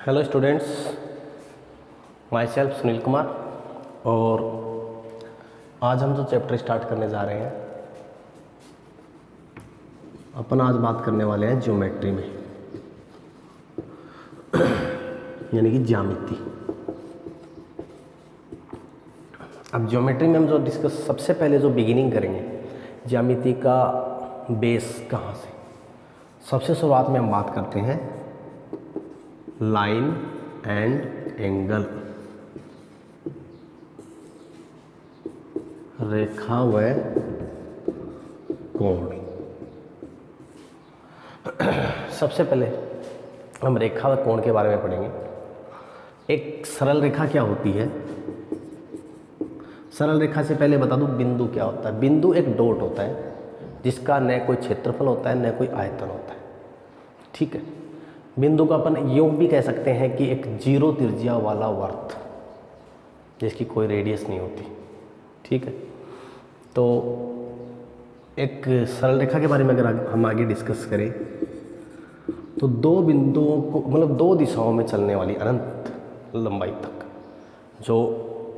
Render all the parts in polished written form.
Hello students, my self Sunil Kumar. और आज हम जो चैप्टर स्टार्ट करने जा रहे हैं, अपन आज बात करने वाले हैं ज्योमेट्री में यानी कि ज्यामिति। अब ज्योमेट्री में हम जो डिस्कस सबसे पहले जो बिगिनिंग करेंगे ज्यामिति का बेस कहाँ से, सबसे शुरुआत में हम बात करते हैं लाइन एंड एंगल, रेखा व कोण। सबसे पहले हम रेखा व कोण के बारे में पढ़ेंगे। एक सरल रेखा क्या होती है? सरल रेखा से पहले बता दूं बिंदु क्या होता है। बिंदु एक डॉट होता है जिसका न कोई क्षेत्रफल होता है न कोई आयतन होता है, ठीक है। बिंदु को अपन यूं भी कह सकते हैं कि एक जीरो त्रिज्या वाला वर्त जिसकी कोई रेडियस नहीं होती, ठीक है। तो एक सरल रेखा के बारे में अगर हम आगे डिस्कस करें तो दो बिंदुओं को मतलब दो दिशाओं में चलने वाली अनंत लंबाई तक जो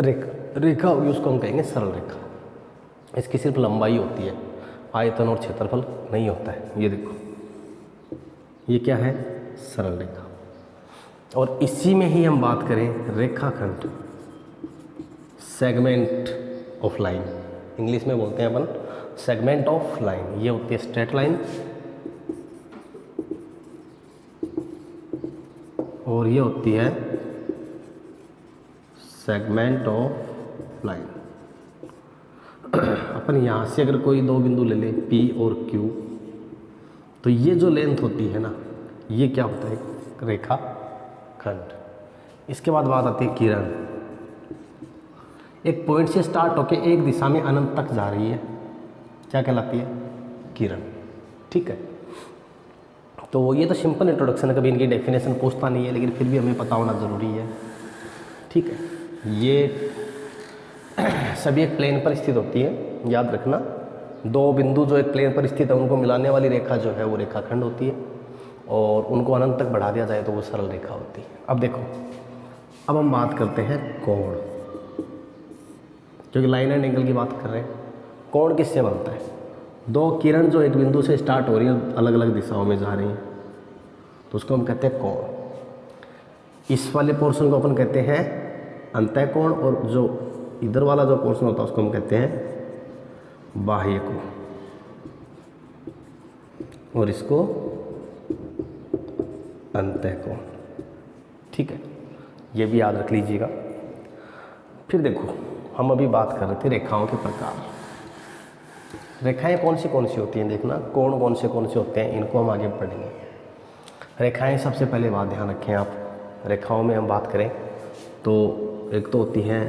रेखा होगी उसको हम कहेंगे सरल रेखा। इसकी सिर्फ लंबाई होती है, आयतन और क्षेत्रफल नहीं होता है। ये देखो, ये क्या है? सरल रेखा। और इसी में ही हम बात करें रेखाखंड, सेगमेंट ऑफ लाइन, इंग्लिश में बोलते हैं अपन सेगमेंट ऑफ लाइन। ये होती है स्ट्रेट लाइन और ये होती है सेगमेंट ऑफ लाइन। अपन यहाँ से अगर कोई दो बिंदु ले लें P और Q, तो ये जो लेंथ होती है ना, ये क्या होता है? रेखा खंड। इसके बाद बात आती है किरण। एक पॉइंट से स्टार्ट होके एक दिशा में अनंत तक जा रही है, क्या कहलाती है? किरण, ठीक है। तो ये तो सिंपल इंट्रोडक्शन है, कभी इनकी डेफिनेशन पूछता नहीं है, लेकिन फिर भी हमें पता होना ज़रूरी है, ठीक है। ये सभी एक प्लेन पर स्थित होती है, याद रखना। दो बिंदु जो एक प्लेन पर स्थित है उनको मिलाने वाली रेखा जो है वो रेखाखंड होती है, और उनको अनंत तक बढ़ा दिया जाए तो वो सरल रेखा होती है। अब देखो, अब हम बात करते हैं कोण, क्योंकि लाइन एंड एंगल की बात कर रहे हैं। कोण किससे बनता है? दो किरण जो एक बिंदु से स्टार्ट हो रही है, अलग अलग दिशाओं में जा रही हैं, तो उसको हम कहते हैं कोण। इस वाले पोर्शन को अपन कहते हैं अंतःकोण, और जो इधर वाला जो पोर्शन होता है उसको हम कहते हैं बाह्य कोण, और इसको अंतःकोण, ठीक है। ये भी याद रख लीजिएगा। फिर देखो, हम अभी बात कर रहे थे रेखाओं के प्रकार। रेखाएं कौन सी होती हैं देखना, कोण कौन से होते हैं, इनको हम आगे पढ़ेंगे। रेखाएं सबसे पहले बात ध्यान रखें आप, रेखाओं में हम बात करें तो एक तो होती है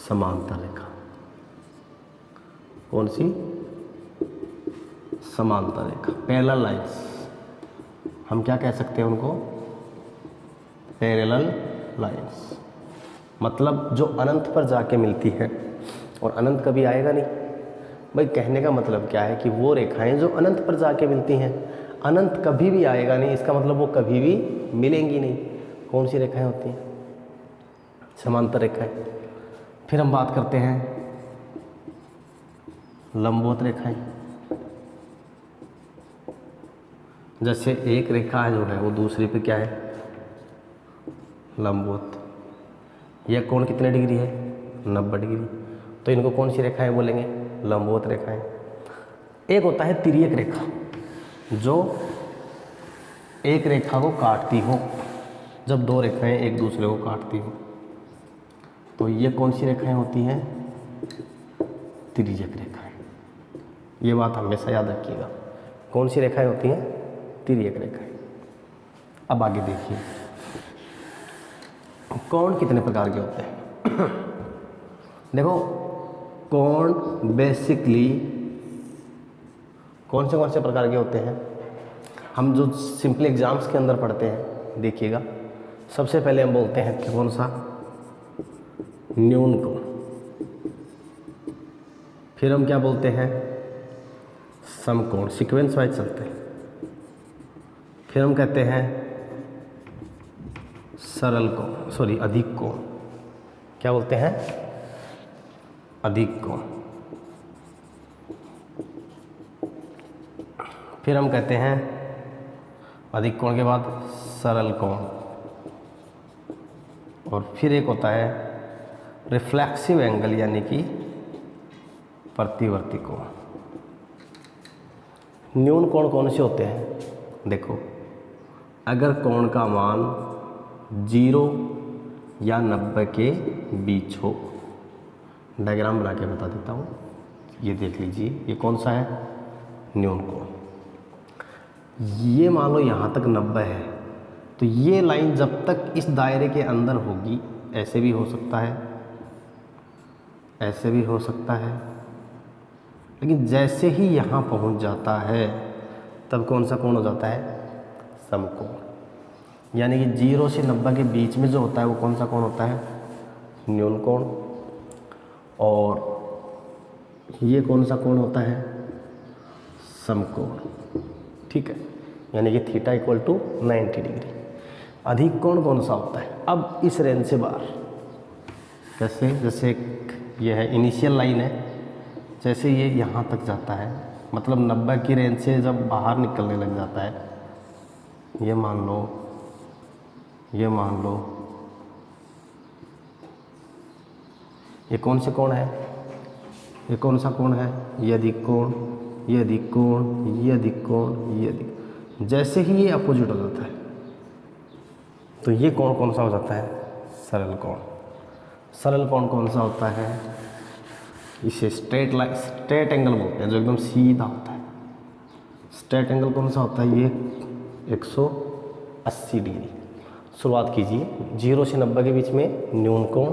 समांतर रेखा। कौन सी? समांतर रेखा, पैरेलल लाइंस। हम क्या कह सकते हैं उनको? Parallel lines. मतलब जो अनंत पर जाके मिलती है, और अनंत कभी आएगा नहीं। भाई कहने का मतलब क्या है कि वो रेखाएं जो अनंत पर जाके मिलती हैं, अनंत कभी भी आएगा नहीं, इसका मतलब वो कभी भी मिलेंगी नहीं। कौन सी रेखाएं होती हैं? समांतर रेखाएं। फिर हम बात करते हैं लंबवत रेखाएं। जैसे एक रेखा है जो है वो दूसरी पे क्या है? लंबवत। यह कोण कितने डिग्री है? 90 डिग्री। तो इनको कौन सी रेखाएं बोलेंगे? लंबवत रेखाएं। एक होता है तिर्यक रेखा, जो एक रेखा को काटती हो। जब दो रेखाएं एक दूसरे को काटती हो तो ये कौन सी रेखाएं होती हैं? तिर्यक रेखाएं। ये बात हमेशा याद रखिएगा। कौन सी रेखाएं होती हैं? तिर्यक रेखाएं। अब आगे देखिए, कोण कितने प्रकार के होते हैं? देखो, कोण बेसिकली कौन से प्रकार के होते हैं? हम जो सिंपल एग्जाम्स के अंदर पढ़ते हैं, देखिएगा। सबसे पहले हम बोलते हैं कि कौन सा? न्यून कोण। फिर हम क्या बोलते हैं? समकोण। सीक्वेंस वाइज चलते हैं। फिर हम कहते हैं सरल कोण, सॉरी अधिक कोण, क्या बोलते हैं, अधिक कोण। फिर हम कहते हैं अधिक कोण के बाद सरल कोण, और फिर एक होता है रिफ्लेक्सिव एंगल यानी कि प्रतिवर्ती कोण। न्यून कोण कौन से होते हैं, देखो अगर कोण का मान 0 या 90 के बीच हो, डायग्राम बना के बता देता हूँ, ये देख लीजिए, ये कौन सा है, न्यून कोण। ये मान लो यहाँ तक 90 है, तो ये लाइन जब तक इस दायरे के अंदर होगी, ऐसे भी हो सकता है, ऐसे भी हो सकता है, लेकिन जैसे ही यहाँ पहुँच जाता है तब कौन सा कोण हो जाता है, समकोण। यानी कि 0 से 90 के बीच में जो होता है वो कौन सा कोण होता है, न्यून कोण। और ये कौन सा कोण होता है, समकोण। ठीक है, यानी कि थीटा इक्वल टू 90 डिग्री। अधिक कोण कौन सा होता है, अब इस रेंज से बाहर, कैसे, जैसे ये है इनिशियल लाइन है, जैसे ये यहाँ तक जाता है, मतलब 90 की रेंज से जब बाहर निकलने लग जाता है, ये मान लो, ये मान लो, ये कौन से कोण है, ये कौन सा कोण है, ये अधिक कोण, ये अधिक कोण, ये अधिक कोण, ये अधिक, जैसे ही ये अपोजिट हो जाता है तो ये कोण कौन सा हो जाता है, सरल कोण। सरल कोण कौन सा होता है, इसे स्ट्रेट लाइन, स्ट्रेट एंगल बोलते हैं, जो एकदम सीधा होता है। स्ट्रेट एंगल कौन सा होता है, ये 180 डिग्री। शुरुआत कीजिए, 0 से 90 के बीच में न्यून कोण,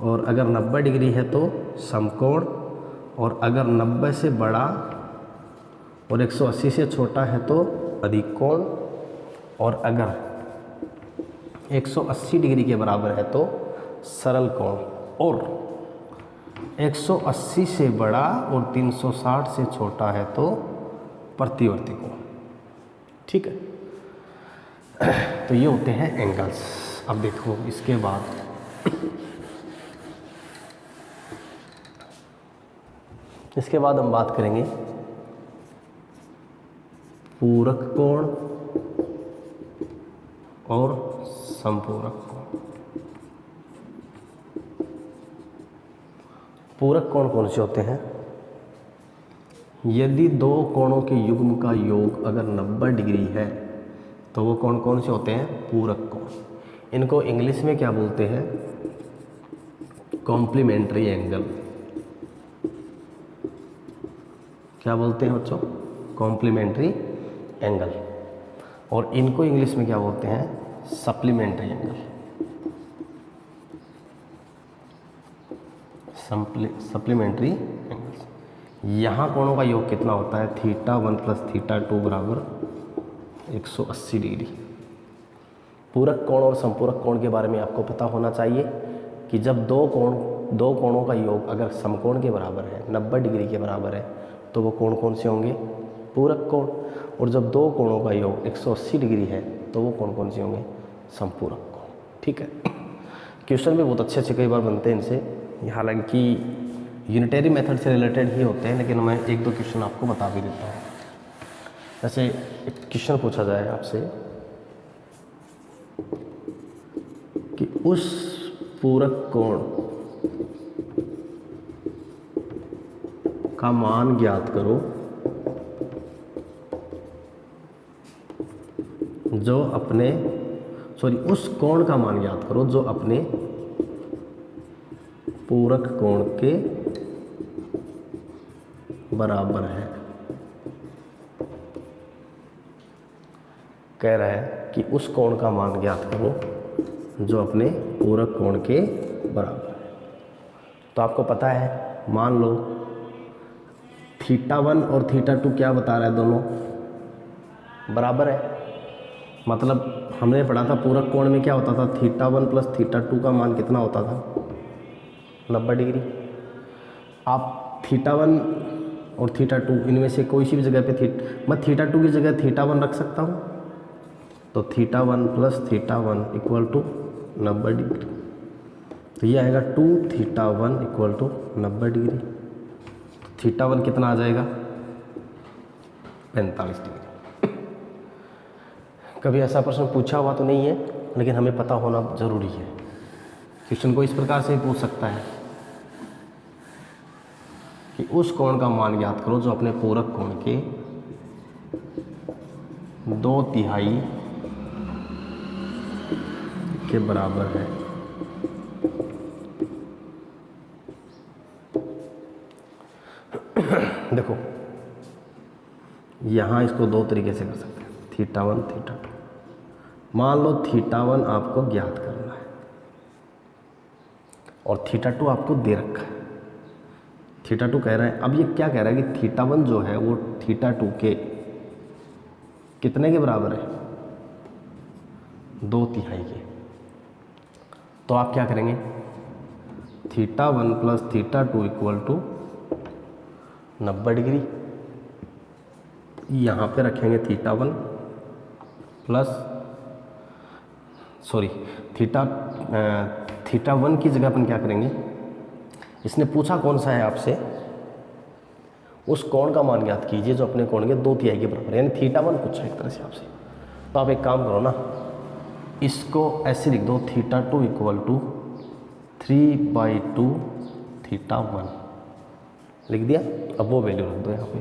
और अगर 90 डिग्री है तो समकोण, और अगर 90 से बड़ा और 180 से छोटा है तो अधिक कोण, और अगर 180 डिग्री के बराबर है तो सरल कोण, और 180 से बड़ा और 360 से छोटा है तो प्रतिवर्ती कोण। ठीक है, तो ये होते हैं एंगल्स। अब देखो इसके बाद हम बात करेंगे पूरक कोण और संपूरक कोण। पूरक कोण कौन से होते हैं, यदि दो कोणों के युग्म का योग अगर 90 डिग्री है तो वो कौन कौन से होते हैं, पूरक कोण। इनको इंग्लिश में क्या बोलते हैं, कॉम्प्लीमेंट्री एंगल। क्या बोलते हैं बच्चों, कॉम्प्लीमेंट्री एंगल। और इनको इंग्लिश में क्या बोलते हैं, सप्लीमेंट्री एंगल। Supplementary angle. यहाँ कोणों का योग कितना होता है, θ1 + θ2 बराबर 180 डिग्री। पूरक कोण और संपूरक कोण के बारे में आपको पता होना चाहिए कि जब दो कोणों का योग अगर समकोण के बराबर है, 90 डिग्री के बराबर है, तो वो कोण कौन से होंगे, पूरक कोण। और जब दो कोणों का योग 180 डिग्री है तो वो कौन कौन से होंगे, संपूरक कोण। ठीक है, क्वेश्चन भी बहुत अच्छे कई बार बनते हैं इनसे, हालांकि यूनिटरी मेथड से रिलेटेड ही होते हैं, लेकिन मैं एक दो क्वेश्चन आपको बता भी देता हूँ। जैसे एक क्वेश्चन पूछा जाए आपसे कि उस पूरक कोण का मान ज्ञात करो जो अपने, उस कोण का मान ज्ञात करो जो अपने पूरक कोण के बराबर है। कह रहा है कि उस कोण का मान ज्ञात करो जो अपने पूरक कोण के बराबर है। तो आपको पता है, मान लो θ1 और θ2 क्या बता रहा है, दोनों बराबर है। मतलब हमने पढ़ा था पूरक कोण में क्या होता था, θ1 + θ2 का मान कितना होता था, 90 डिग्री। आप θ1 और θ2 इनमें से कोई सी भी जगह पे मैं θ2 की जगह θ1 रख सकता हूँ, तो θ1 प्लस θ1 इक्वल टू 90 डिग्री। तो ये आएगा 2θ1 इक्वल टू 90 डिग्री। तो θ1 कितना आ जाएगा 45 डिग्री। कभी ऐसा प्रश्न पूछा हुआ तो नहीं है, लेकिन हमें पता होना ज़रूरी है। क्वेश्चन को इस प्रकार से पूछ सकता है कि उस कोण का मान ज्ञात करो जो अपने पूरक कोण के 2/3 के बराबर है। देखो यहाँ इसको दो तरीके से कर सकते हैं, θ1 θ2। मान लो θ1 आपको ज्ञात करना है और θ2 आपको दे रखा है। θ2 कह रहा है, अब ये क्या कह रहा है कि θ1 जो है वो θ2 के कितने के बराबर है 2/3 के। तो आप क्या करेंगे θ1 प्लस θ2 इक्वल टू 90 डिग्री। यहाँ पे रखेंगे θ1 प्लस θ1 की जगह अपन क्या करेंगे, इसने पूछा कौन सा है आपसे, उस कोण का मान ज्ञात कीजिए जो अपने कोण के 2/3 के बराबर है, यानी θ1 पूछा एक तरह से आपसे। तो आप एक काम करो ना, इसको ऐसे लिख दो θ2 इक्वल टू 3/2 θ1 लिख दिया। अब वो वैल्यू रख दो यहाँ पे।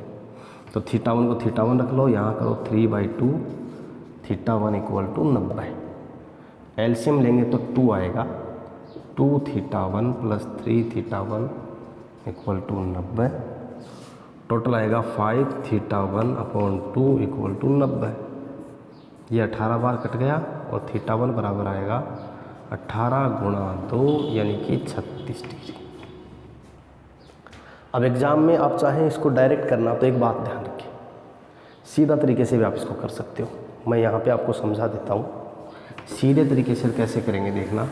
तो θ1 को θ1 रख लो, यहाँ करो 3/2 θ1 इक्वल टू 90। एलसीएम लेंगे तो 2 आएगा, 2θ1 प्लस 3θ1 इक्वल टू 90। टोटल आएगा 5θ1 अपॉन 2 इक्वल टू 90। ये 18 बार कट गया और θ1 बराबर आएगा 18 गुणा 2 यानी कि 36 डिग्री। अब एग्ज़ाम में आप चाहें इसको डायरेक्ट करना तो एक बात ध्यान रखें, सीधा तरीके से भी आप इसको कर सकते हो। मैं यहाँ पे आपको समझा देता हूँ सीधे तरीके से कैसे करेंगे, देखना।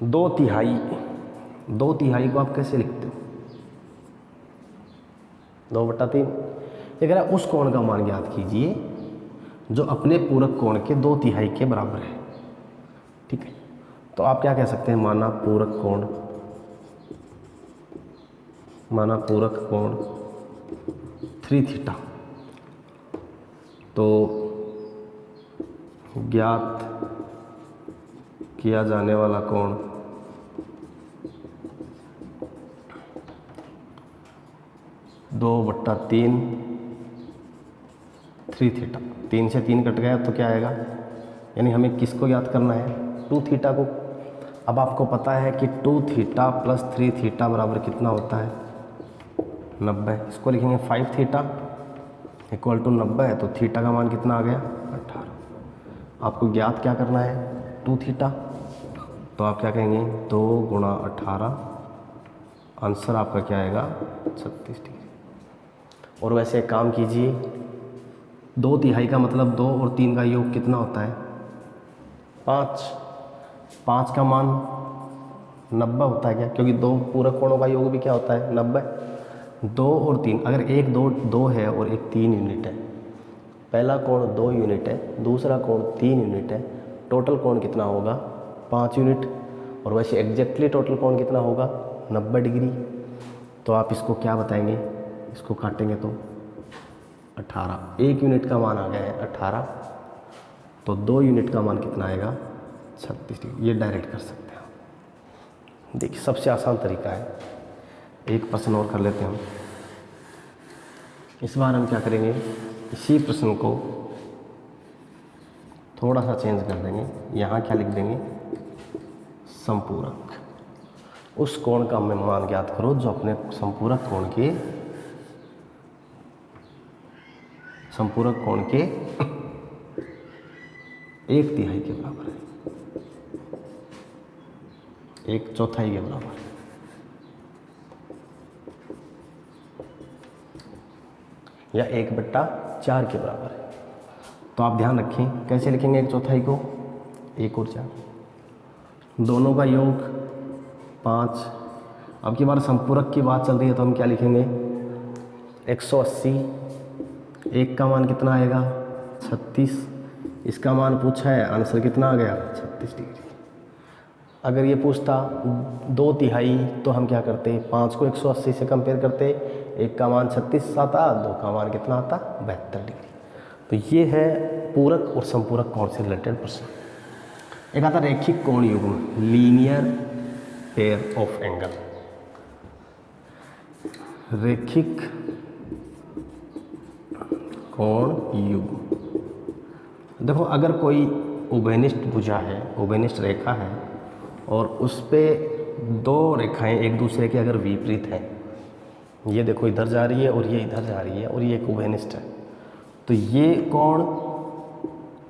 2/3 को आप कैसे लिखते हो 2/3। ये कह रहा है उस कोण का मान ज्ञात कीजिए जो अपने पूरक कोण के 2/3 के बराबर है। ठीक है, तो आप क्या कह सकते हैं, माना पूरक कोण 3θ। तो ज्ञात किया जाने वाला कोण 2/3 3θ। 3 से 3 कट गया तो क्या आएगा, यानी हमें किसको ज्ञात करना है 2θ को। अब आपको पता है कि 2θ प्लस 3θ बराबर कितना होता है 90। इसको लिखेंगे 5θ इक्वल टू 90 है, तो θ का मान कितना आ गया 18। आपको ज्ञात क्या करना है 2θ, तो आप क्या कहेंगे 2 गुणा 18, आंसर आपका क्या आएगा 36 डिग्री। और वैसे एक काम कीजिए, 2/3 का मतलब 2 और 3 का योग कितना होता है 5। 5 का मान 90 होता है क्या, क्योंकि 2 पूरक कोणों का योग भी क्या होता है 90। 2 और 3, अगर एक 2 है और एक 3 यूनिट है, पहला कोण 2 यूनिट है, दूसरा कोण 3 यूनिट है, टोटल कोण कितना होगा 5 यूनिट। और वैसे एग्जैक्टली टोटल कोण कितना होगा 90 डिग्री। तो आप इसको क्या बताएंगे, इसको काटेंगे तो 18, 1 यूनिट का मान आ गया है 18, तो 2 यूनिट का मान कितना आएगा 36 डिग्री। ये डायरेक्ट कर सकते हैं। देखिए सबसे आसान तरीका है, एक प्रश्न और कर लेते हैं हम। इस बार हम क्या करेंगे, इसी प्रश्न को थोड़ा सा चेंज कर देंगे। यहाँ क्या लिख देंगे, संपूरक। उस कोण का हमें मान ज्ञात करो जो अपने संपूरक कोण के 1/3 के बराबर है, 1/4 के बराबर है। या 1/4 के बराबर है। तो आप ध्यान रखें कैसे लिखेंगे 1/4 को, 1 और 4 दोनों का योग 5। अब की बार संपूरक की बात चल रही है तो हम क्या लिखेंगे 180। 1 का मान कितना आएगा 36, इसका मान पूछा है, आंसर कितना आ गया 36 डिग्री। अगर ये पूछता 2/3 तो हम क्या करते, 5 को 180 से कंपेयर करते, एक का मान 36 आता, दो का मान कितना आता 72 डिग्री। तो ये है पूरक और संपूरक कोण से रिलेटेड प्रश्न। एक आता रैखिक कोण युग्म, लीनियर पेयर ऑफ एंगल। रैखिक कोण युग्म, देखो अगर कोई उभयनिष्ठ भुजा है, उभयनिष्ठ रेखा है और उस पे दो रेखाएं एक दूसरे के अगर विपरीत हैं, ये देखो इधर जा रही है और ये इधर जा रही है और ये एक उभयनिष्ठ है, तो ये कोण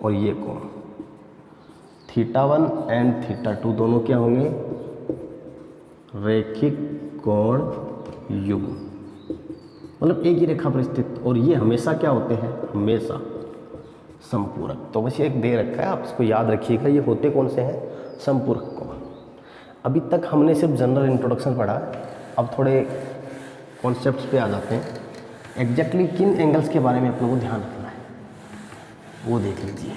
और ये कोण θ1 एंड θ2 दोनों क्या होंगे, रैखिक कोण युग्म। मतलब एक ही रेखा पर स्थित, और ये हमेशा क्या होते हैं, हमेशा संपूरक। तो बस ये एक दे रखा है, आप इसको याद रखिएगा, ये होते कौन से हैं, संपूरक कोण। अभी तक हमने सिर्फ जनरल इंट्रोडक्शन पढ़ा, अब थोड़े कॉन्सेप्ट्स पे आ जाते हैं। एग्जैक्टली किन एंगल्स के बारे में अपने को ध्यान रखना है वो देख लीजिए,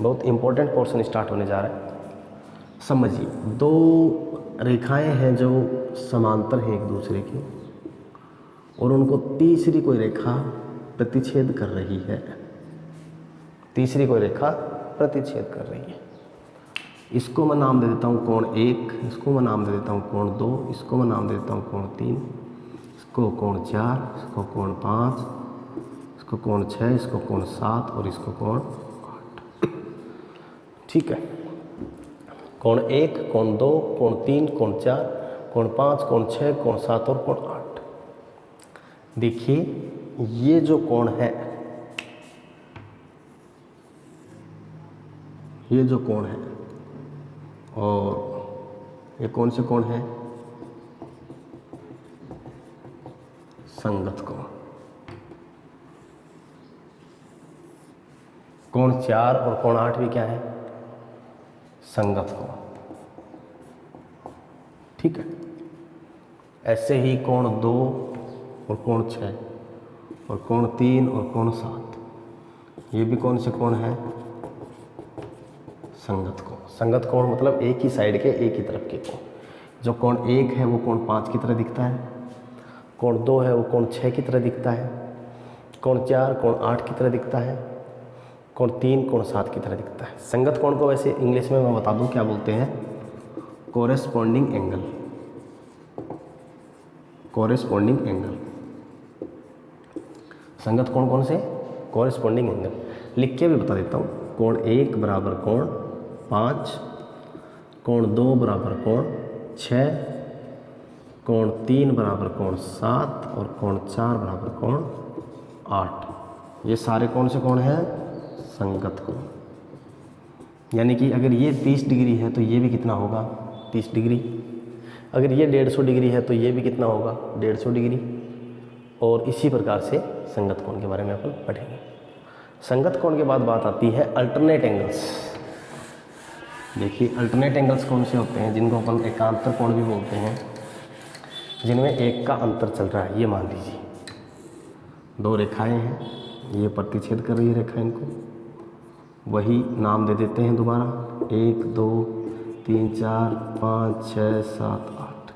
बहुत इंपॉर्टेंट पोर्शन स्टार्ट होने जा रहा है। समझिए, दो रेखाएं हैं जो समांतर हैं एक दूसरे के, और उनको तीसरी कोई रेखा प्रतिच्छेद कर रही है, तीसरी कोई रेखा प्रतिच्छेद कर रही है। इसको मैं नाम दे देता हूँ कोण 1, इसको मैं नाम दे देता हूँ कोण 2, इसको मैं नाम दे देता हूँ कोण 3, इसको कोण 4, इसको कोण 5, इसको कोण 6, इसको कोण 7 और इसको कोण 8। ठीक है, कोण 1, कोण 2, कोण 3, कोण 4, कोण 5, कोण 6, कोण 7 और कोण 8। देखिए ये जो कोण है, ये जो कोण है और ये कौन से कोण है, संगत कोण। कोण 4 और कोण 8 भी क्या है, संगत कोण। ठीक है, ऐसे ही कोण 2 और कोण 6 और कोण 3 और कोण 7, ये भी कौन से कोण है, संगत कोण। संगत कोण मतलब एक ही साइड के, एक ही तरफ के कोण। जो कोण 1 है वो कोण 5 की तरह दिखता है, कोण 2 है वो कोण 6 की तरह दिखता है, कोण 4 कोण 8 की तरह दिखता है, कोण 3 कोण 7 की तरह दिखता है। संगत कोण को वैसे इंग्लिश में मैं बता दूं क्या बोलते हैं, कोरेस्पॉन्डिंग एंगल, कोरेस्पॉन्डिंग एंगल। संगत कोण कौन से, कोरेस्पॉन्डिंग एंगल। लिख के भी बता देता हूँ, कोण 1 बराबर कोण 5, कोण 2 बराबर कोण 6, कोण 3 बराबर कोण 7 और कोण 4 बराबर कोण 8। ये सारे कौन से कोण हैं, संगत कोण। यानी कि अगर ये 30 डिग्री है तो ये भी कितना होगा, 30 डिग्री। अगर ये 150 डिग्री है तो ये भी कितना होगा, 150 डिग्री। और इसी प्रकार से संगत कोण के बारे में अपन पढ़ेंगे। संगत कोण के बाद बात आती है अल्टरनेट एंगल्स। देखिए अल्टरनेट एंगल्स कौन से होते हैं, जिनको अपन एकांतर कोण भी बोलते हैं, जिनमें एक का अंतर चल रहा है। ये मान लीजिए दो रेखाएं हैं, ये प्रतिच्छेद कर रही है रेखा, इनको वही नाम दे देते हैं दोबारा, 1 2 3 4 5 6 7 8।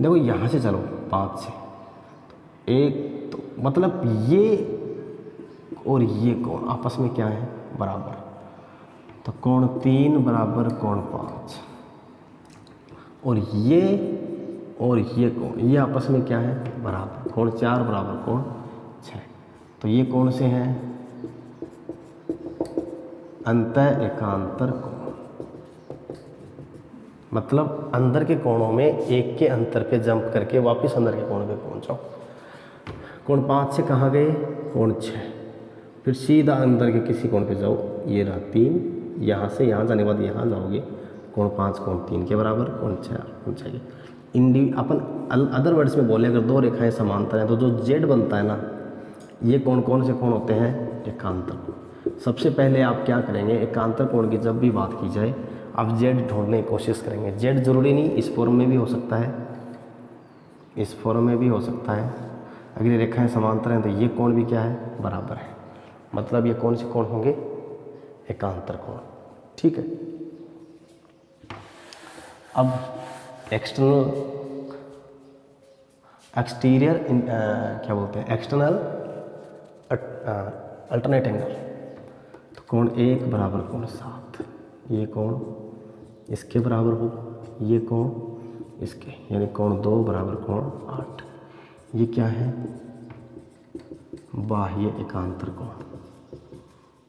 देखो यहाँ से चलो 5 से, एक तो मतलब ये और ये कोण आपस में क्या है, बराबर। तो कोण 3 बराबर कोण 5 और ये कोण ये आपस में क्या है, बराबर। कोण 4 बराबर कोण 6। तो ये कौन से हैं, अंतः एकांतर कोण। मतलब अंदर के कोणों में एक के अंतर पे जंप करके वापस अंदर के कोण पे पहुंचो। कोण 5 से कहाँ गए, कोण 6, फिर सीधा अंदर के किसी कोण पे जाओ, ये रहा 3, यहाँ से यहाँ जाने के बाद यहाँ जाओगे, कोण 5 कोण 3 के बराबर, कोण 6 कोण 6 के। अपन अदर वर्ड्स में बोले, अगर दो रेखाएं समांतर हैं तो जो जेड बनता है ना, ये कोण कौन से कोण होते हैं, एकांतर कोण। सबसे पहले आप क्या करेंगे, एकांतर कोण की जब भी बात की जाए आप जेड ढूंढने की कोशिश करेंगे। जेड जरूरी नहीं, इस फॉर्म में भी हो सकता है, इस फॉर्म में भी हो सकता है। अगर ये रेखाएं समांतर हैं तो ये कोण भी क्या है, बराबर है। मतलब ये कौन से कोण होंगे? एकांतर कोण। ठीक है। अब एक्सटीरियर क्या बोलते हैं, एक्सटर्नल अल्टरनेट एंगल। तो कोण 1 बराबर कोण 7, ये कोण इसके बराबर हो, ये कोण इसके, यानी कोण 2 बराबर कोण 8। ये क्या है? बाह्य एकांतर कोण।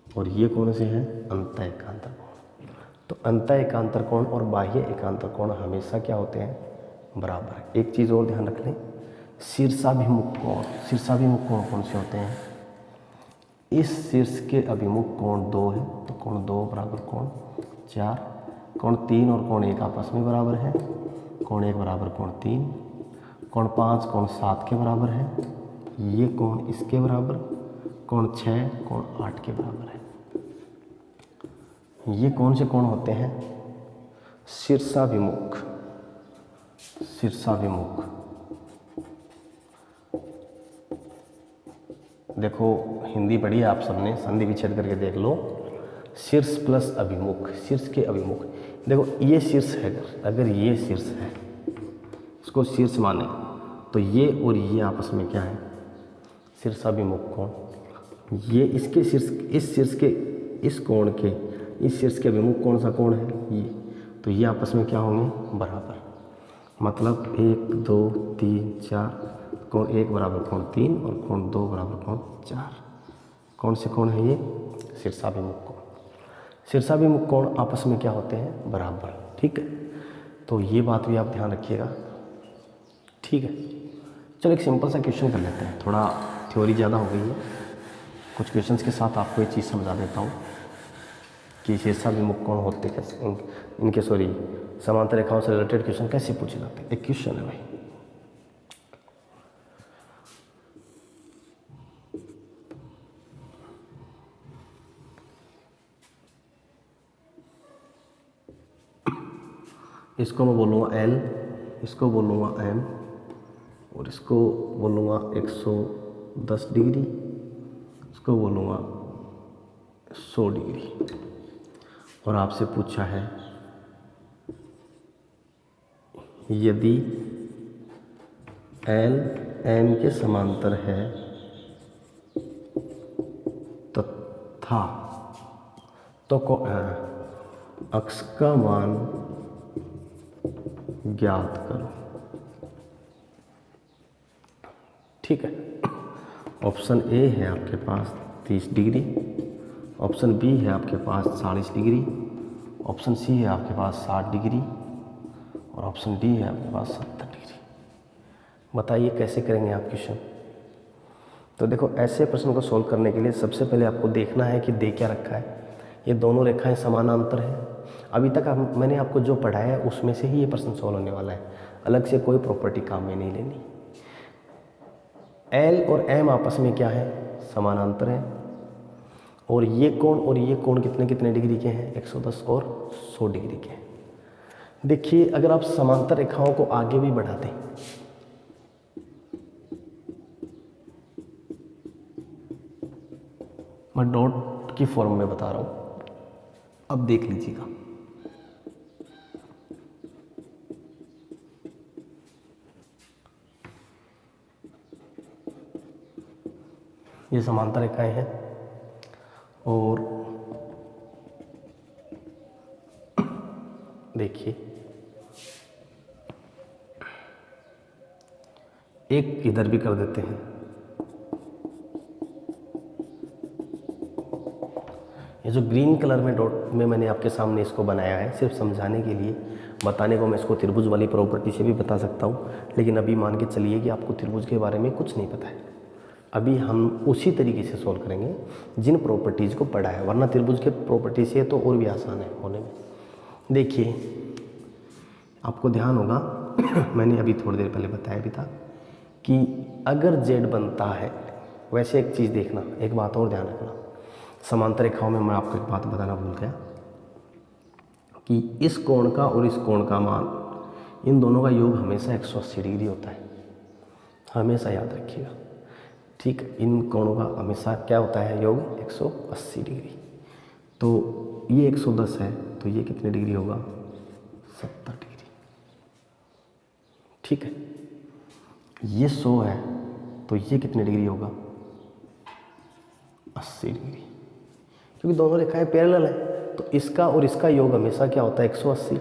और ये कौन से हैं? अंतः एकांतर कोण। तो अंतः एकांतर कोण और बाह्य एकांतर कोण हमेशा क्या होते हैं? बराबर। एक चीज़ और ध्यान रख लें, शीर्षाभिमुख कोण। शीर्षाभिमुख कोण कौन से होते हैं? इस शीर्ष के अभिमुख कोण 2 है, तो कोण 2 बराबर कोण 4, कोण 3 और कोण 1 आपस में बराबर है, कोण 1 बराबर कोण 3, कोण 5 कोण 7 के बराबर है, ये कोण इसके बराबर, कोण 6 कोण 8 के बराबर है। ये कौन से कोण होते हैं? शीर्षाभिमुख। शीर्षाभिमुख। देखो हिंदी पढ़ी है आप सबने, संधि विच्छेद करके देख लो। शीर्ष प्लस अभिमुख, शीर्ष के अभिमुख। देखो ये शीर्ष है, अगर ये शीर्ष है, इसको शीर्ष माने, तो ये और ये आपस में क्या है? शीर्षाभिमुख कोण। ये इसके शीर्ष, इस शीर्ष के इस कोण के, इस शीर्ष के अभिमुख कौन सा कोण है? ये। तो ये आपस में क्या होंगे? बराबर। मतलब 1 2 3 4, कोण 1 बराबर कोण 3 और कोण 2 बराबर कोण 4। कौन से कोण है ये? शीर्षाभिमुख कोण। शीर्षाभिमुख कोण आपस में क्या होते हैं? बराबर। ठीक है, तो ये बात भी आप ध्यान रखिएगा। ठीक है, चलो एक सिंपल सा क्वेश्चन कर लेते हैं, थोड़ा थ्योरी ज़्यादा हो गई है। कुछ क्वेश्चंस के साथ आपको ये चीज़ समझा देता हूँ कि शीर्षाभिमुख कोण होते कैसे, इनके समांतर रेखाओं से रिलेटेड क्वेश्चन कैसे पूछे जाते हैं। एक क्वेश्चन है भाई, इसको मैं बोलूँगा L, इसको बोलूँगा M और इसको बोलूँगा 110 डिग्री, इसको बोलूँगा 100 डिग्री। और आपसे पूछा है यदि L M के समांतर है तथा तो अक्ष का मान ज्ञात करो। ठीक है, ऑप्शन ए है आपके पास 30 डिग्री, ऑप्शन बी है आपके पास 40 डिग्री, ऑप्शन सी है आपके पास 60 डिग्री और ऑप्शन डी है आपके पास 70 डिग्री। बताइए कैसे करेंगे आप क्वेश्चन। तो देखो ऐसे प्रश्न को सोल्व करने के लिए सबसे पहले आपको देखना है कि दे क्या रखा है। ये दोनों रेखाएं समानांतर हैं। अभी तक मैंने आपको जो पढ़ाया है उसमें से ही ये प्रश्न सोल्व होने वाला है, अलग से कोई प्रॉपर्टी काम में नहीं लेनी। एल और एम आपस में क्या है? समानांतर है। और ये कोण कितने कितने डिग्री के हैं? 110 और 100 डिग्री के हैं। देखिए अगर आप समांतर रेखाओं को आगे भी बढ़ा दें, मैं डॉट की फॉर्म में बता रहा हूं, अब देख लीजिएगा। ये समांतर रेखाएं हैं और देखिए एक इधर भी कर देते हैं। ये जो ग्रीन कलर में डॉट में मैंने आपके सामने इसको बनाया है सिर्फ समझाने के लिए, बताने को मैं इसको त्रिभुज वाली प्रॉपर्टी से भी बता सकता हूँ, लेकिन अभी मान के चलिए कि आपको त्रिभुज के बारे में कुछ नहीं पता है। अभी हम उसी तरीके से सोल्व करेंगे जिन प्रॉपर्टीज़ को पढ़ा है, वरना त्रिभुज के प्रॉपर्टी से तो और भी आसान है होने में। देखिए आपको ध्यान होगा मैंने अभी थोड़ी देर पहले बताया भी था कि अगर जेड बनता है, वैसे एक चीज़ देखना, एक बात और ध्यान रखना, समांतर रेखाओं में मैं आपको एक बात बताना भूल गया कि इस कोण का और इस कोण का मान, इन दोनों का योग हमेशा 180 डिग्री होता है, हमेशा याद रखिएगा। ठीक है, इन कोणों का हमेशा क्या होता है योग 180 डिग्री। तो ये 110 है तो ये कितने डिग्री होगा 70 डिग्री। ठीक है, ये 100 है तो ये कितने डिग्री होगा 80 डिग्री, क्योंकि दोनों रेखाएं पैरेलल है। तो इसका और इसका योग हमेशा क्या होता है 180,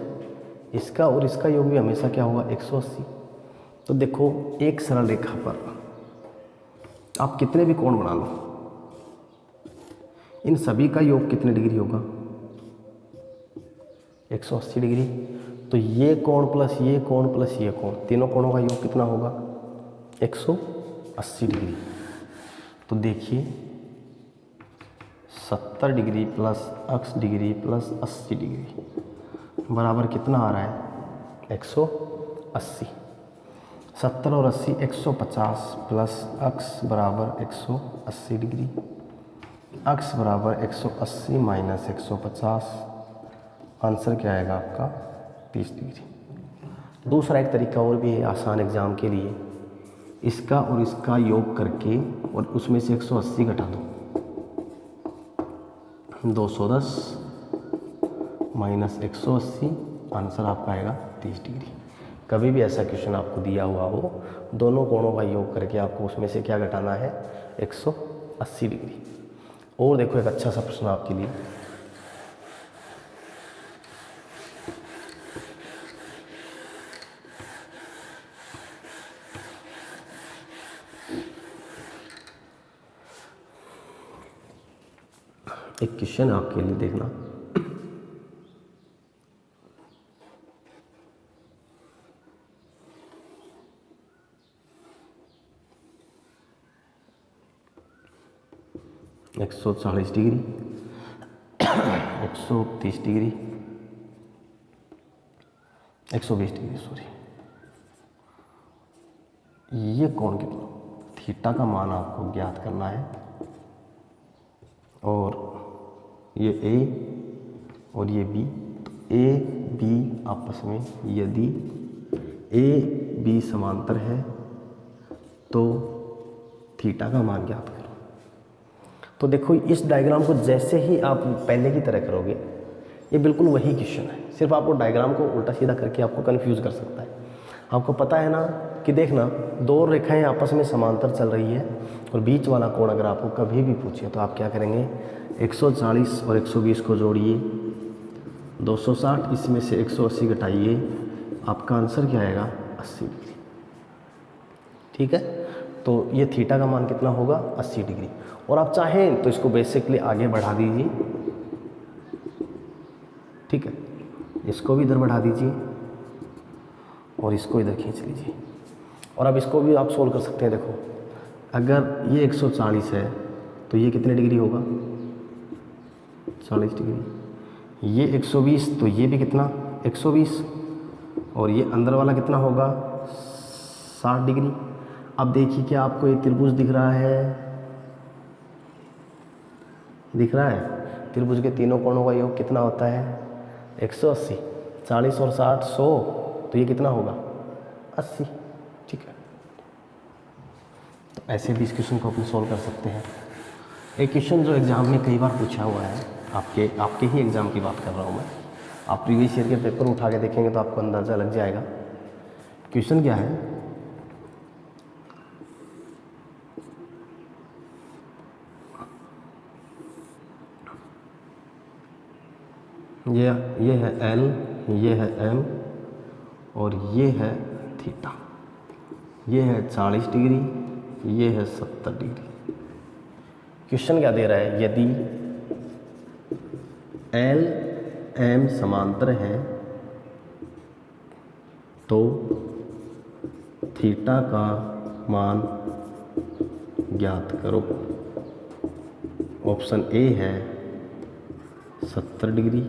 इसका और इसका योग भी हमेशा क्या होगा 180। तो देखो एक सरल रेखा पर आप कितने भी कोण बना लो, इन सभी का योग कितने डिग्री होगा 180 डिग्री। तो ये कोण प्लस ये कोण प्लस ये कोण, तीनों कोणों का योग कितना होगा 180 डिग्री। तो देखिए 70 degree plus 80 degree plus 80 degree बराबर कितना आ रहा है 180। 70 और 80 150 प्लस अक्स बराबर 180 डिग्री, अक्स बराबर 180 माइनस 150, आंसर क्या आएगा आपका 30 डिग्री। दूसरा एक तरीका और भी है आसान एग्ज़ाम के लिए, इसका और इसका योग करके और उसमें से 180 घटा दो, 210 माइनस 180, आंसर आपका आएगा 30 डिग्री। कभी भी ऐसा क्वेश्चन आपको दिया हुआ हो, दोनों कोणों का योग करके आपको उसमें से क्या घटाना है 180 डिग्री। और देखो एक अच्छा सा प्रश्न आपके लिए, एक क्वेश्चन आपके लिए देखना, एक 140 डिग्री, 130 डिग्री, 120 डिग्री सॉरी, ये कोण कितना, थीटा का मान आपको ज्ञात करना है। और ये ए और ये बी, तो ए बी आपस में यदि ए बी समांतर है तो थीटा का मान ज्ञात करो। तो देखो इस डायग्राम को जैसे ही आप पहले की तरह करोगे, ये बिल्कुल वही क्वेश्चन है, सिर्फ आपको डायग्राम को उल्टा सीधा करके आपको कंफ्यूज कर सकता है। आपको पता है ना कि देखना दो रेखाएं आपस में समांतर चल रही है और बीच वाला कोण अगर आपको कभी भी पूछे तो आप क्या करेंगे 140 और 120 को जोड़िए, 260, इसमें से 180 घटाइए, आपका आंसर क्या आएगा 80 डिग्री। ठीक है, तो ये थीटा का मान कितना होगा 80 डिग्री। और आप चाहें तो इसको बेसिकली आगे बढ़ा दीजिए, ठीक है, इसको भी इधर बढ़ा दीजिए और इसको इधर खींच लीजिए। और अब इसको भी आप सोल्व कर सकते हैं। देखो अगर ये 140 है तो ये कितने डिग्री होगा 40 डिग्री, ये 120 तो ये भी कितना 120, और ये अंदर वाला कितना होगा 60 डिग्री। अब देखिए क्या आपको ये त्रिभुज दिख रहा है, दिख रहा है, त्रिभुज के तीनों कोणों का योग कितना होता है 180, 40 और 60 100, तो ये कितना होगा 80। ठीक है, तो ऐसे भी इस क्वेश्चन को अपन सोल्व कर सकते हैं। एक क्वेश्चन जो एग्ज़ाम में कई बार पूछा हुआ है, आपके ही एग्ज़ाम की बात कर रहा हूँ मैं, आप प्रीवियस ईयर के पेपर उठा के देखेंगे तो आपको अंदाज़ा लग जाएगा। क्वेश्चन क्या है, ये है L, ये है M और ये है थीटा, ये है 40 डिग्री, ये है 70 डिग्री। क्वेश्चन क्या दे रहा है, यदि L M समांतर है तो थीटा का मान ज्ञात करो। ऑप्शन ए है 70 डिग्री,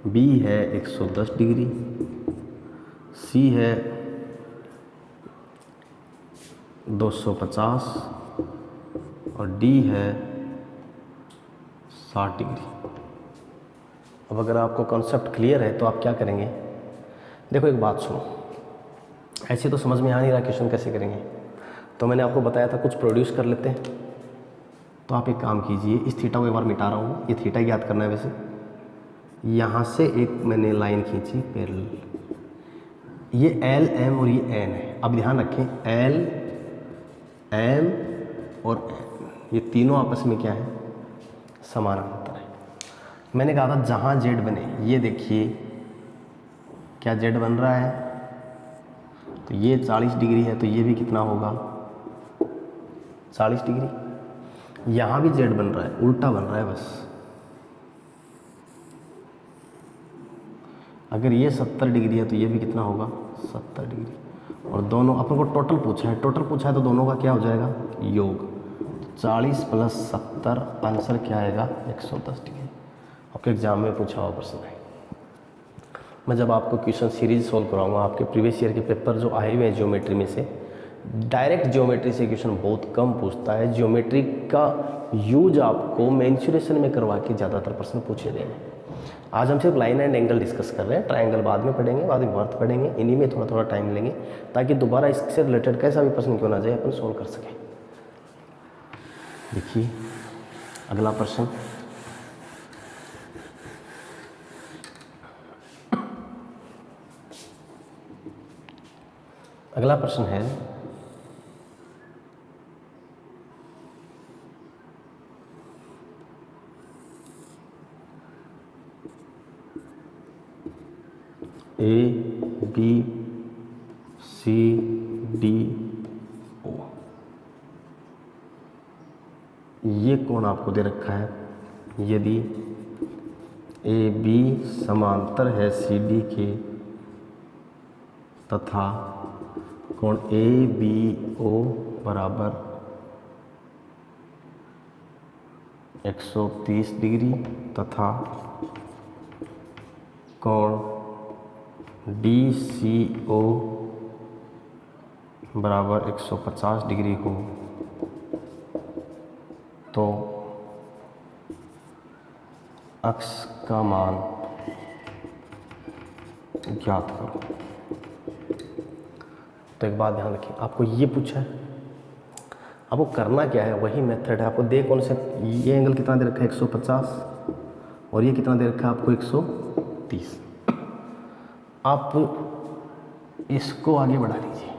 बी है 110 डिग्री, सी है 250 और डी है 60 डिग्री। अब अगर आपको कॉन्सेप्ट क्लियर है तो आप क्या करेंगे, देखो एक बात सुनो, ऐसे तो समझ में आ नहीं रहा क्वेश्चन कैसे करेंगे, तो मैंने आपको बताया था कुछ प्रोड्यूस कर लेते हैं। तो आप एक काम कीजिए, इस थीटा को एक बार मिटा रहा हूँ, ये थीटा याद करना है। वैसे यहाँ से एक मैंने लाइन खींची पैरेलल, ये एल एम और ये एन है। अब ध्यान रखें एल एम और एन ये तीनों आपस में क्या है, समानांतर है। मैंने कहा था जहाँ जेड बने, ये देखिए क्या जेड बन रहा है, तो ये 40 डिग्री है, तो ये भी कितना होगा 40 डिग्री। यहाँ भी जेड बन रहा है, उल्टा बन रहा है बस। अगर ये 70 डिग्री है तो ये भी कितना होगा 70 डिग्री। और दोनों अपन को टोटल पूछा है, तो दोनों का क्या हो जाएगा योग। 40 + 70 आंसर क्या आएगा 110 डिग्री। आपके एग्जाम में पूछा हुआ प्रश्न है। मैं जब आपको क्वेश्चन सीरीज सोल्व कराऊंगा, आपके प्रीवियस ईयर के पेपर जो आए हुए हैं ज्योमेट्री में से, डायरेक्ट ज्योमेट्री से क्वेश्चन बहुत कम पूछता है। ज्योमेट्री का यूज आपको मेंसुरेशन में करवा के ज़्यादातर प्रश्न पूछे गए हैं। आज हम सिर्फ लाइन एंड एंगल डिस्कस कर रहे हैं, ट्रायंगल बाद में पढ़ेंगे, बाद में वर्थ पढ़ेंगे। इन्हीं में थोड़ा थोड़ा टाइम लेंगे ताकि दोबारा इससे रिलेटेड कैसा भी प्रश्न क्यों ना जाए अपन सोल्व कर सकें। देखिए अगला प्रश्न, अगला प्रश्न है A B C D O. ये कोण आपको दे रखा है, यदि ए बी समांतर है सी डी के तथा कोण ए बी ओ बराबर 130 डिग्री तथा कोण डी सी ओ बराबर 150 डिग्री हो, तो अक्ष का मान ज्ञात करो। तो एक बात ध्यान रखिए, आपको ये पूछा है, आपको करना क्या है, वही मेथड है। आपको दे कौन से, ये एंगल कितना दे रखा है 150 और ये कितना दे रखा है आपको 130। आप इसको आगे बढ़ा लीजिए,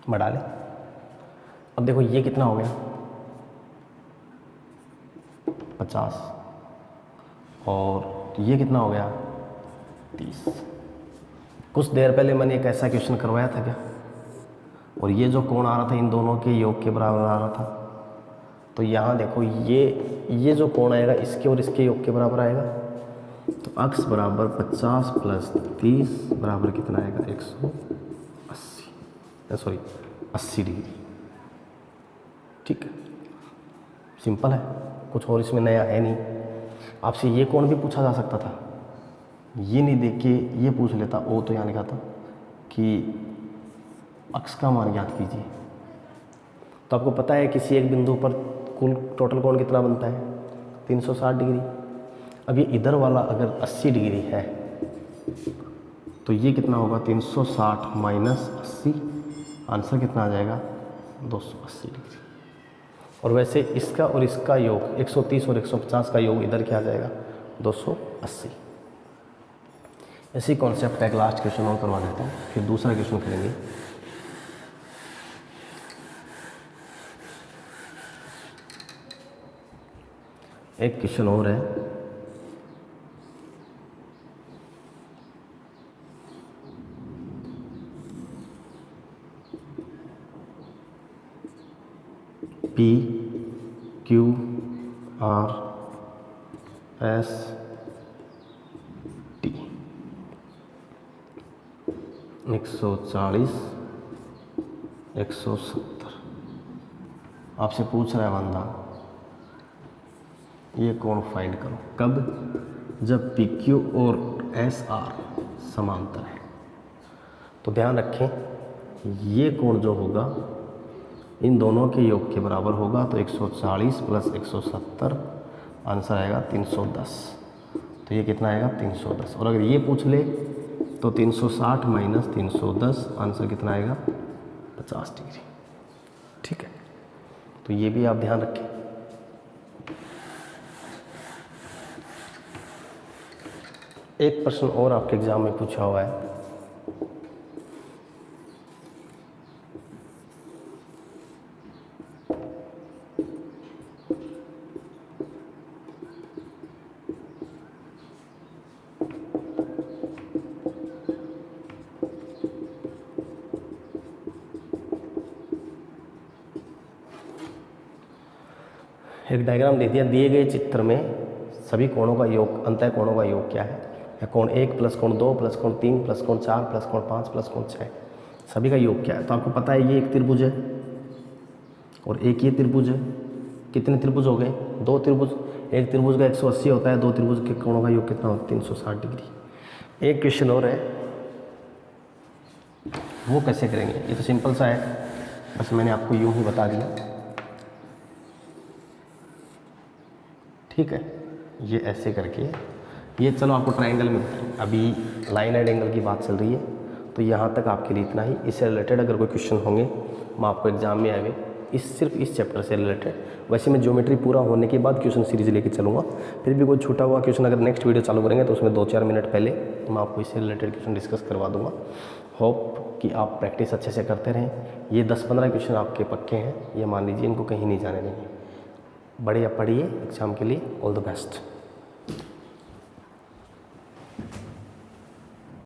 बढ़ा ले। अब देखो ये कितना हो गया 50 और ये कितना हो गया 30। कुछ देर पहले मैंने एक ऐसा क्वेश्चन करवाया था क्या, और ये जो कोण आ रहा था इन दोनों के योग के बराबर आ रहा था। तो यहाँ देखो ये जो कोण आएगा इसके और इसके योग के बराबर आएगा। तो अक्ष बराबर 50 + 30 बराबर कितना आएगा 80 डिग्री। ठीक है, सिंपल है, कुछ और इसमें नया है नहीं। आपसे ये कोण भी पूछा जा सकता था, ये नहीं देख के ये पूछ लेता, ओ तो यहाँ लिखा था कि अक्ष का मान ज्ञात कीजिए। तो आपको पता है किसी एक बिंदु पर कुल टोटल कोण कितना बनता है 360 डिग्री। अब ये इधर वाला अगर 80 डिग्री है तो ये कितना होगा 360 - 80, आंसर कितना आ जाएगा 280 डिग्री। और वैसे इसका और इसका योग 130 और 150 का योग इधर क्या आ जाएगा 280। इसी कॉन्सेप्ट का एक लास्ट क्वेश्चन और करवा देता हूँ, फिर दूसरा क्वेश्चन करेंगे। एक क्वेश्चन और है, P Q R S T 140 170। आपसे पूछ रहा है बंदा ये कोण फाइंड करो, कब, जब पी क्यू और एस आर समांतर है। तो ध्यान रखें ये कोण जो होगा इन दोनों के योग के बराबर होगा। तो 140 + 170 आंसर आएगा 310। तो ये कितना आएगा 310। और अगर ये पूछ ले तो 360 - 310 आंसर कितना आएगा 50 डिग्री। ठीक है, तो ये भी आप ध्यान रखें। एक प्रश्न और आपके एग्जाम में पूछा हुआ है, एक डायग्राम दे दिया, दिए गए चित्र में सभी कोणों का योग, अंतः कोणों का योग क्या है, या कोण 1 प्लस कोण 2 प्लस कोण 3 प्लस कोण 4 प्लस कोण 5 प्लस कोण 6, सभी का योग क्या है। तो आपको पता है ये एक त्रिभुज है और एक ये त्रिभुज है। कितने त्रिभुज हो गए? 2 त्रिभुज। एक त्रिभुज का 180 होता है, 2 त्रिभुज के कोणों का योग कितना होता है? 360 डिग्री। एक क्वेश्चन और है, वो कैसे करेंगे? ये तो सिंपल सा है, बस मैंने आपको यूं ही बता दिया। ठीक है, ये ऐसे करके, ये चलो आपको ट्रायंगल में बताएं। अभी लाइन एंड एंगल की बात चल रही है, तो यहाँ तक आपके लिए इतना ही। इससे रिलेटेड अगर कोई क्वेश्चन होंगे, मैं आपको एग्जाम में आए हुए सिर्फ इस चैप्टर से रिलेटेड, वैसे मैं ज्योमेट्री पूरा होने के बाद क्वेश्चन सीरीज लेके चलूँगा। फिर भी कोई छूटा हुआ क्वेश्चन अगर नेक्स्ट वीडियो चालू करेंगे तो उसमें 2-4 मिनट पहले मैं आपको इससे रिलेटेड क्वेश्चन डिस्कस करवा दूँगा। होप कि आप प्रैक्टिस अच्छे से करते रहें। ये 10-15 क्वेश्चन आपके पक्के हैं, ये मान लीजिए, इनको कहीं नहीं जाने देंगे। बढ़िया पढ़िए एग्जाम के लिए। All the best.